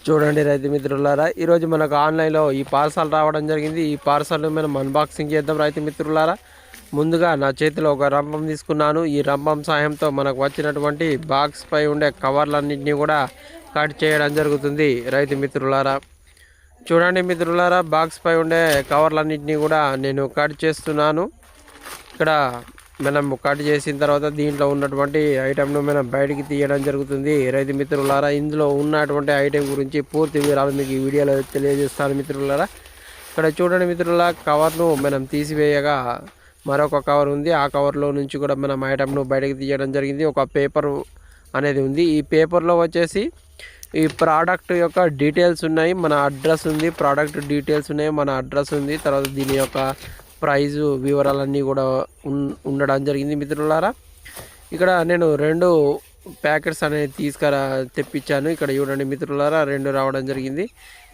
చూడండి రైతు మిత్రులారా, ఈరోజు మనకు ఆన్లైన్లో ఈ పార్సల్ రావడం జరిగింది. ఈ పార్సల్ మనం అన్బాక్సింగ్ చేద్దాం రైతు మిత్రులారా. ముందుగా నా చేతిలో ఒక రంపం తీసుకున్నాను. ఈ రంపం సాయంతో మనకు వచ్చినటువంటి బాక్స్ పై ఉండే కవర్లన్నింటినీ కూడా కట్ చేయడం జరుగుతుంది రైతు మిత్రులారా. చూడండి మిత్రులారా, బాక్స్ పై ఉండే కవర్లన్నింటినీ కూడా నేను కట్ చేస్తున్నాను. ఇక్కడ మనం కట్ చేసిన తర్వాత దీంట్లో ఉన్నటువంటి ఐటెంను మనం బయటికి తీయడం జరుగుతుంది రైతు మిత్రులారా. ఇందులో ఉన్నటువంటి ఐటెం గురించి పూర్తి వివరాలు మీకు ఈ వీడియోలో తెలియజేస్తాను మిత్రులారా. ఇక్కడ చూడండి మిత్రుల, కవర్ను మనం తీసివేయగా మరొక కవర్ ఉంది. ఆ కవర్లో నుంచి కూడా మనం ఐటెంను బయటకు తీయడం జరిగింది. ఒక పేపర్ అనేది ఉంది. ఈ పేపర్లో వచ్చేసి ఈ ప్రోడక్ట్ యొక్క డీటెయిల్స్ ఉన్నాయి, మన అడ్రస్ ఉంది, ప్రోడక్ట్ డీటెయిల్స్ ఉన్నాయి, మన అడ్రస్ ఉంది, తర్వాత దీని యొక్క ప్రైజు వివరాలన్నీ కూడా ఉండడం జరిగింది మిత్రులారా. ఇక్కడ నేను 2 ప్యాకెట్స్ అనేది తెప్పించాను. ఇక్కడ చూడండి మిత్రులారా, 2 రావడం జరిగింది.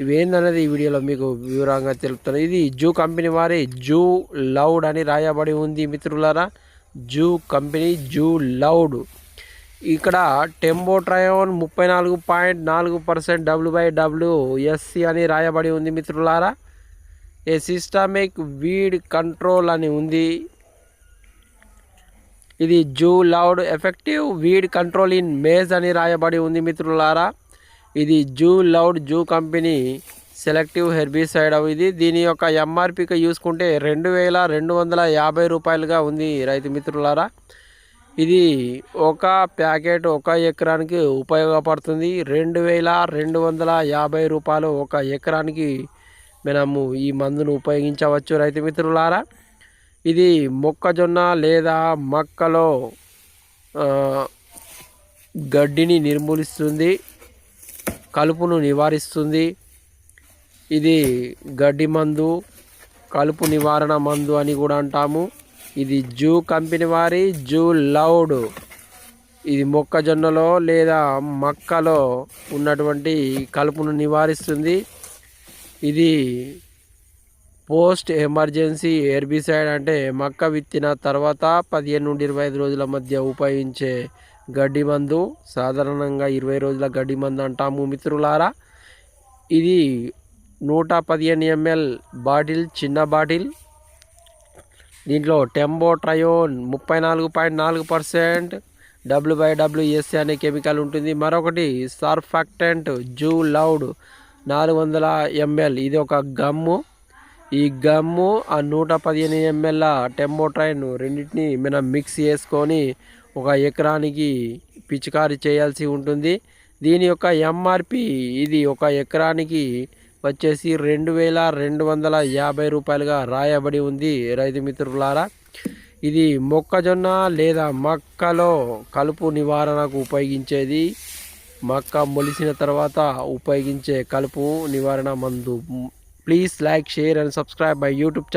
ఇవి ఏందనేది ఈ వీడియోలో మీకు వివరంగా తెలుపుతాను. ఇది జూ కంపెనీ వారి జూ లౌడ్ అని రాయబడి ఉంది మిత్రులారా. Zoo company zoo loud. ఇక్కడ టెంబో ట్రయోన్ 34.4% W/WSC అని రాయబడి ఉంది మిత్రులారా. ఏ సిస్టమిక్ వీడ్ కంట్రోల్ అని ఉంది. ఇది జూ లౌడ్ effective weed control in maize అని రాయబడి ఉంది మిత్రులారా. ఇది జూ లౌడ్ జూ కంపెనీ సెలెక్టివ్ హెర్బిసైడ్. ఇది దీని యొక్క ఎంఆర్పికి చూసుకుంటే 2250 రూపాయలుగా ఉంది రైతు మిత్రులారా. ఇది ఒక ప్యాకెట్ 1 ఎకరానికి ఉపయోగపడుతుంది. 2250 రూపాయలు 1 ఎకరానికి మనము ఈ మందును ఉపయోగించవచ్చు రైతు మిత్రులారా. ఇది మొక్కజొన్న లేదా మక్కలో గడ్డిని నిర్మూలిస్తుంది, కలుపును నివారిస్తుంది. ఇది గడ్డి మందు, కలుపు నివారణ మందు అని కూడా అంటాము. ఇది జూ కంపెనీ వారి జూ లౌడ్. ఇది మొక్కజొన్నలో లేదా మక్కలో ఉన్నటువంటి కలుపును నివారిస్తుంది. ఇది పోస్ట్ ఎమర్జెన్సీ హెర్బిసైడ్, అంటే మక్క విత్తిన తర్వాత 15 నుండి 25 రోజుల మధ్య ఉపయోగించే గడ్డి మందు. సాధారణంగా 20 రోజుల గడ్డి మందు అంటాము మిత్రులారా. ఇది 115 ml బాటిల్, చిన్న బాటిల్. దీంట్లో టెంబో ట్రయోన్ 34.4% W/WSC అనే కెమికల్ ఉంటుంది. మరొకటి సర్ఫాక్టెంట్ జూ లౌడ్ 400 ml. ఇది ఒక గమ్ము. ఈ గమ్ము ఆ 115 ml టెంబోట్రైన్ రెండింటిని మనం మిక్స్ చేసుకొని 1 ఎకరానికి పిచికారీ చేయాల్సి ఉంటుంది. దీని యొక్క ఎంఆర్పి ఇది 1 ఎకరానికి వచ్చేసి 2250 రూపాయలుగా రాయబడి ఉంది రైతు మిత్రులారా. ఇది మొక్కజొన్న లేదా మక్కలో కలుపు నివారణకు ఉపయోగించేది. మక్క మొలిసిన తర్వాత ఉపయోగించే కలుపు నివారణ మందు. Please like, share and subscribe my YouTube channel.